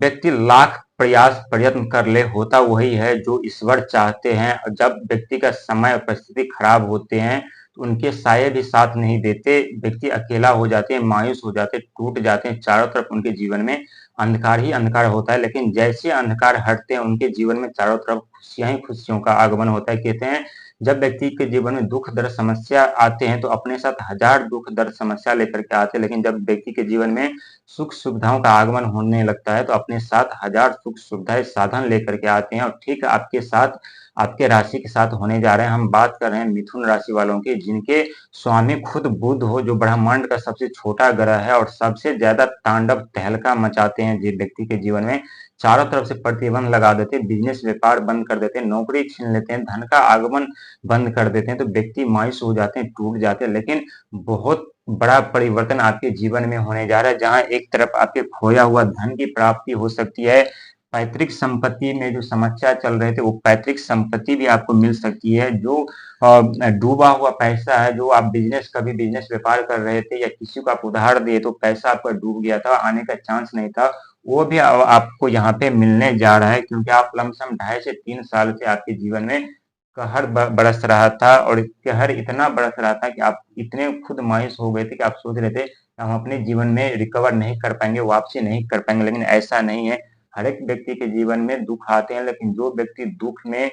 व्यक्ति लाख प्रयास प्रयत्न कर ले, होता वही है जो ईश्वर चाहते हैं। और जब व्यक्ति का समय और परिस्थिति खराब होते हैं तो उनके साये भी साथ नहीं देते, व्यक्ति अकेला हो जाते हैं, मायूस हो जाते हैं, टूट जाते हैं, चारों तरफ उनके जीवन में अंधकार ही अंधकार होता है। लेकिन जैसे अंधकार हटते हैं उनके जीवन में चारों तरफ खुशियां ही खुशियों का आगमन होता है। कहते हैं जब व्यक्ति के जीवन में दुख दर्द समस्या आते हैं तो अपने साथ हजार दुख दर्द समस्या लेकर के आते हैं, लेकिन जब व्यक्ति के जीवन में सुख सुविधाओं का आगमन होने लगता है तो अपने साथ हजार सुख सुविधाएं साधन लेकर के आते हैं। और ठीक आपके साथ, आपके राशि के साथ होने जा रहे हैं। हम बात कर रहे हैं मिथुन राशि वालों की, जिनके स्वामी खुद बुध हो, जो ब्रह्मांड का सबसे छोटा ग्रह है और सबसे ज्यादा तांडव तहलका मचाते हैं जिस व्यक्ति के जीवन में। चारों तरफ से प्रतिबंध लगा देते हैं, बिजनेस व्यापार बंद कर देते हैं, नौकरी छीन लेते हैं, धन का आगमन बंद कर देते हैं, तो व्यक्ति मायूस हो जाते हैं, टूट जाते हैं। लेकिन बहुत बड़ा परिवर्तन आपके जीवन में होने जा रहा है, जहां एक तरफ आपके खोया हुआ धन की प्राप्ति हो सकती है, पैतृक संपत्ति में जो समस्या चल रहे थे वो पैतृक संपत्ति भी आपको मिल सकती है। जो डूबा हुआ पैसा है, जो आप कभी बिजनेस व्यापार कर रहे थे या किसी को आप उधार दिए तो पैसा आपका डूब गया था, आने का चांस नहीं था, वो भी आपको यहाँ पे मिलने जा रहा है। क्योंकि आप लमसम 2.5 से 3 साल से आपके जीवन में कहर बरस रहा था, और कहर इतना बरस रहा था कि आप इतने खुद मायूस हो गए थे कि आप सोच रहे थे कि हम अपने जीवन में रिकवर नहीं कर पाएंगे, वापसी नहीं कर पाएंगे। लेकिन ऐसा नहीं है, हर एक व्यक्ति के जीवन में दुख आते हैं, लेकिन जो व्यक्ति दुख में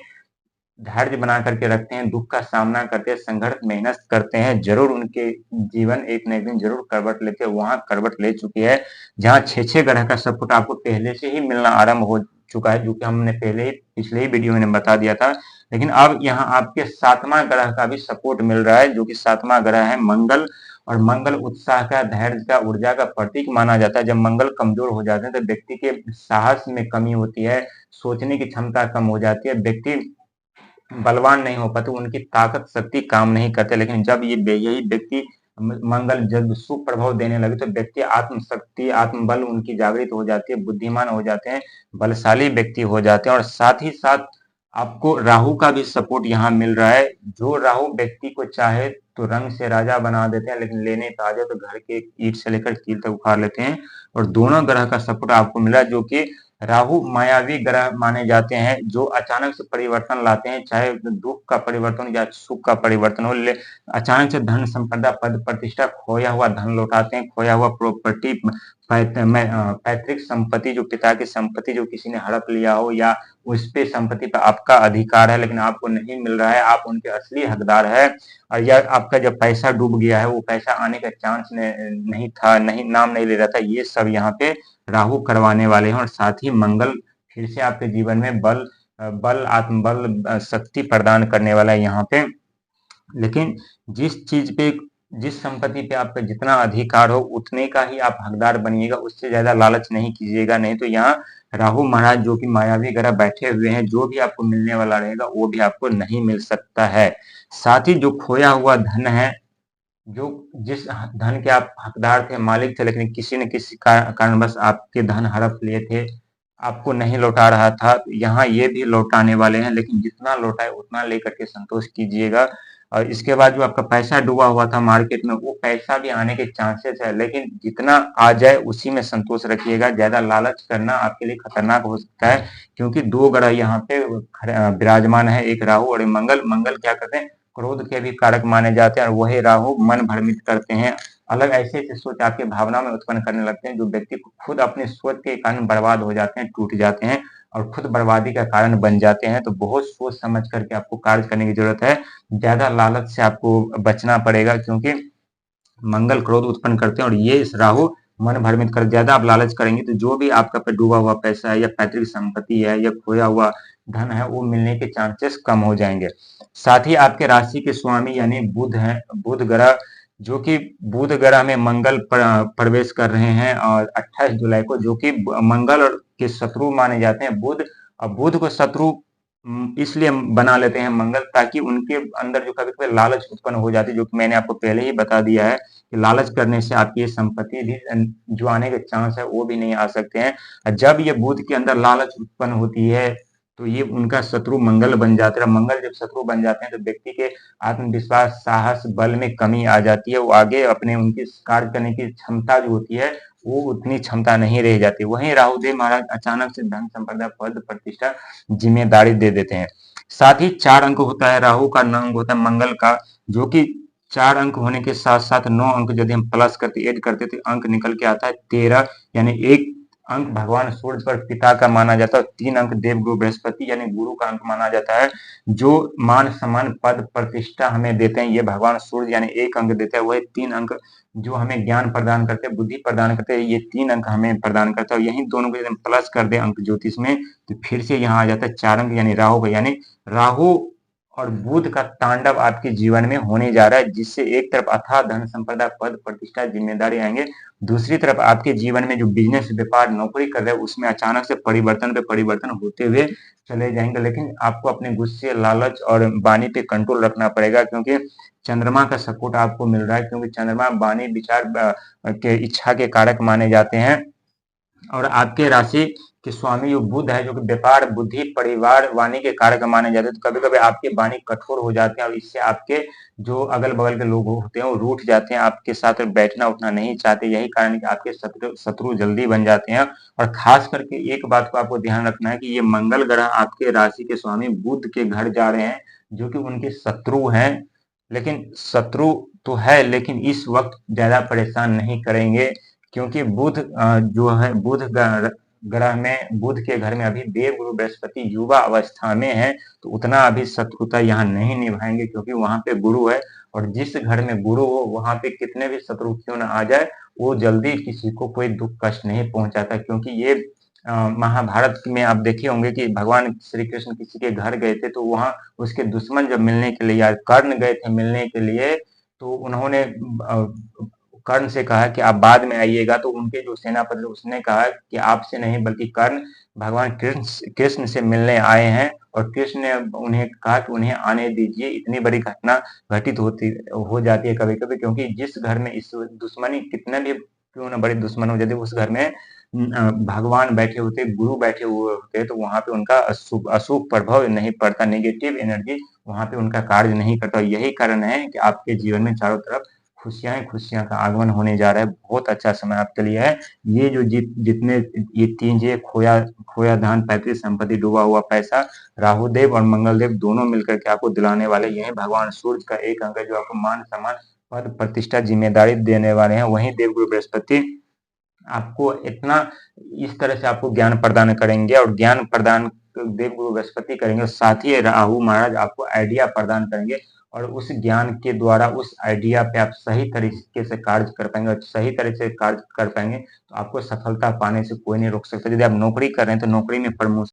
धैर्य बना करके रखते हैं, दुख का सामना करते हैं, संघर्ष मेहनत करते हैं, जरूर उनके जीवन एक न एक दिन जरूर करवट लेते हैं। वहां करवट ले चुकी है जहां 6 ग्रह का सपोर्ट आपको पहले से ही मिलना आरंभ हो चुका है, जो कि हमने पहले ही पिछले ही वीडियो में बता दिया था। लेकिन अब यहाँ आपके 7वां ग्रह का भी सपोर्ट मिल रहा है, जो कि 7वां ग्रह है मंगल। और मंगल उत्साह का, धैर्य का, ऊर्जा का प्रतीक माना जाता है। जब मंगल कमजोर हो जाते हैं तो व्यक्ति के साहस में कमी होती है, सोचने की क्षमता कम हो जाती है, व्यक्ति बलवान नहीं हो पाते, उनकी ताकत शक्ति काम नहीं करते। लेकिन जब यही व्यक्ति मंगल जब सुप्रभाव देने लगे तो व्यक्ति आत्मशक्ति, आत्मबल उनकी जागृत हो जाती है, बुद्धिमान हो जाते हैं, बलशाली व्यक्ति हो जाते हैं। और साथ ही साथ आपको राहु का भी सपोर्ट यहाँ मिल रहा है। जो राहु व्यक्ति को चाहे तो रंग से राजा बना देते हैं, लेकिन लेने तो आ जाए तो घर के ईंट से लेकर कील तक उखाड़ लेते हैं। और दोनों ग्रह का सपोर्ट आपको मिला, जो कि राहु मायावी ग्रह माने जाते हैं, जो अचानक से परिवर्तन लाते हैं, चाहे दुख का परिवर्तन या सुख का परिवर्तन हो। अचानक से धन संपदा, पद प्रतिष्ठा, खोया हुआ धन लौटाते हैं, खोया हुआ प्रॉपर्टी, पैतृक संपत्ति, जो पिता की संपत्ति जो किसी ने हड़प लिया हो, या उस पे संपत्ति पर आपका अधिकार है लेकिन आपको नहीं मिल रहा है, आप उनके असली हकदार है। और यह आपका जब पैसा डूब गया है, वो पैसा आने का चांस नहीं था, नहीं नाम नहीं ले रहा था, ये सब यहाँ पे राहु करवाने वाले हैं। और साथ ही मंगल फिर से आपके जीवन में बल, आत्मबल, शक्ति प्रदान करने वाला है यहाँ पे। लेकिन जिस संपत्ति पे आपका जितना अधिकार हो उतने का ही आप हकदार बनिएगा, उससे ज्यादा लालच नहीं कीजिएगा, नहीं तो यहाँ राहु महाराज जो कि मायावी ग्रह बैठे हुए हैं, जो भी आपको मिलने वाला रहेगा वो भी आपको नहीं मिल सकता है। साथ ही जो खोया हुआ धन है, जो जिस धन के आप हकदार थे, मालिक थे, लेकिन किसी न किसी कारणवश आपके धन हड़प लिए थे, आपको नहीं लौटा रहा था, तो यहाँ ये भी लौटाने वाले हैं। लेकिन जितना लौटाए उतना लेकर के संतोष कीजिएगा। और इसके बाद जो आपका पैसा डूबा हुआ था मार्केट में, वो पैसा भी आने के चांसेस है, लेकिन जितना आ जाए उसी में संतोष रखिएगा। ज्यादा लालच करना आपके लिए खतरनाक हो सकता है, क्योंकि 2 ग्रह यहाँ पे विराजमान है, एक राहु और मंगल। मंगल क्या करते हैं, क्रोध के भी कारक माने जाते हैं, और वही राहु मन भ्रमित करते हैं, अलग ऐसे ऐसे सोच आपके भावना में उत्पन्न करने लगते हैं, जो व्यक्ति को खुद अपने सोच के कारण बर्बाद हो जाते हैं, टूट जाते हैं और खुद बर्बादी का कारण बन जाते हैं। तो बहुत सोच समझ करके आपको कार्य करने की जरूरत है, ज्यादा लालच से आपको बचना पड़ेगा, क्योंकि मंगल क्रोध उत्पन्न करते हैं और ये इस राहु मन भ्रमित कर, ज्यादा आप लालच करेंगे तो जो भी आपका पे डूबा हुआ पैसा है या पैतृक संपत्ति है या खोया हुआ धन है, वो मिलने के चांसेस कम हो जाएंगे। साथ ही आपके राशि के स्वामी यानी बुध है, बुध ग्रह, जो कि बुध ग्रह में मंगल प्रवेश कर रहे हैं और 28 जुलाई को, जो कि मंगल के शत्रु माने जाते हैं बुध। और बुध को शत्रु इसलिए बना लेते हैं मंगल, ताकि उनके अंदर जो कभी कभी लालच उत्पन्न हो जाती है, जो कि मैंने आपको पहले ही बता दिया है कि लालच करने से आपकी ये संपत्ति भी जो आने के चांस है वो भी नहीं आ सकते हैं। जब ये बुध के अंदर लालच उत्पन्न होती है तो ये उनका शत्रु मंगल बन जाता है। मंगल जब शत्रु बन जाते हैं तो व्यक्ति के आत्मविश्वास, साहस, बल में कमी आ जाती है, वो आगे अपने उनकी कार्य करने की क्षमता जो होती है वो उतनी क्षमता नहीं रह जाती। वहीं राहुदेव महाराज अचानक से धन संपदा पद प्रतिष्ठा जिम्मेदारी दे देते हैं। साथ ही 4 अंक होता है, राहु का 9 अंक होता है मंगल का, जो कि 4 अंक होने के साथ साथ 9 अंक यदि हम प्लस करते ऐड करते तो अंक निकल के आता है 13, यानी 1 अंक भगवान सूर्य पर पिता का माना जाता है, 3 अंक देवगुरु बृहस्पति यानी गुरु का अंक माना जाता है। जो मान सम्मान पद प्रतिष्ठा हमें देते हैं ये भगवान सूर्य यानी 1 अंक देता है, वही 3 अंक जो हमें ज्ञान प्रदान करते हैं, बुद्धि प्रदान करते हैं, ये 3 अंक हमें प्रदान करता है। और यही दोनों को यदि हम प्लस कर दें अंक ज्योतिष में तो फिर से यहाँ आ जाता है 4 अंक, यानी राहु का, यानी राहु और बुध का तांडव आपके जीवन में होने जा रहा है, जिससे एक तरफ अथाह धन संपदा पद प्रतिष्ठा जिम्मेदारी आएंगे, दूसरी तरफ आपके जीवन में जो बिजनेस व्यापार नौकरी कर रहे हैं उसमें अचानक से परिवर्तन पे परिवर्तन होते हुए चले जाएंगे। लेकिन आपको अपने गुस्से, लालच और वाणी पे कंट्रोल रखना पड़ेगा, क्योंकि चंद्रमा का सपोर्ट आपको मिल रहा है, क्योंकि चंद्रमा वाणी विचार के इच्छा के कारक माने जाते हैं। और आपके राशि के स्वामी जो बुध है, जो कि व्यापार, बुद्धि, परिवार, वाणी के कारक माने जाते हैं, तो कभी कभी आपके वाणी कठोर हो जाते हैं और इससे आपके जो अगल बगल के लोग होते हैं वो रूठ जाते हैं, आपके साथ बैठना उठना नहीं चाहते। यही कारण है कि आपके शत्रु जल्दी बन जाते हैं। और खास करके एक बात को आपको ध्यान रखना है कि ये मंगल ग्रह आपके राशि के स्वामी बुध के घर जा रहे हैं, जो कि उनके शत्रु हैं। लेकिन शत्रु तो है, लेकिन इस वक्त ज्यादा परेशान नहीं करेंगे, क्योंकि बुध जो है बुध ग्रह में, बुध के घर में अभी देवगुरु बृहस्पति युवा अवस्था में है, तो उतना अभी शत्रुता यहाँ नहीं निभाएंगे, क्योंकि वहां पे गुरु है। और जिस घर में गुरु हो वहां पे कितने भी शत्रु क्यों ना आ जाए, वो जल्दी किसी को कोई दुख कष्ट नहीं पहुंचाता। क्योंकि ये महाभारत में आप देखे होंगे कि भगवान श्री कृष्ण किसी के घर गए थे, तो वहां उसके दुश्मन जब मिलने के लिए या कर्ण गए थे मिलने के लिए, तो उन्होंने कर्ण से कहा कि आप बाद में आइएगा, तो उनके जो सेनापति उसने कहा कि आपसे नहीं बल्कि कर्ण भगवान कृष्ण से मिलने आए हैं। और कृष्ण ने उन्हें कहा कि उन्हें आने दीजिए। इतनी बड़ी घटना घटित हो जाती है कभी कभी, क्योंकि जिस घर में इस दुश्मनी कितने भी क्यों ना बड़ी दुश्मन हो जाती है, उस घर में भगवान बैठे होते, गुरु बैठे हुए होते, तो वहां पे उनका अशुभ प्रभाव नहीं पड़ता, नेगेटिव एनर्जी वहां पे उनका कार्य नहीं करता। यही कारण है कि आपके जीवन में चारों तरफ खुशियां का आगमन होने जा रहा है। बहुत अच्छा समय आपके लिए है। ये जो जितने ये 3 चीजें, खोया खोया धन, पैतृक संपत्ति, डूबा हुआ पैसा, राहुदेव और मंगलदेव दोनों मिलकर के आपको दिलाने वाले। यही भगवान सूर्य का 1 अंक है जो आपको मान सम्मान पद प्रतिष्ठा जिम्मेदारी देने वाले हैं। वहीं देवगुरु बृहस्पति आपको इतना इस तरह से आपको ज्ञान प्रदान करेंगे, और ज्ञान प्रदान देवगुरु बृहस्पति करेंगे, साथ ही राहु महाराज आपको आइडिया प्रदान करेंगे, और उस ज्ञान के द्वारा उस आइडिया पे आप सही तरीके से कार्य कर पाएंगे। और सही तरह से कार्य कर पाएंगे तो आपको सफलता पाने से कोई नहीं रोक सकता। यदि आप नौकरी कर रहे हैं तो नौकरी में प्रमोशन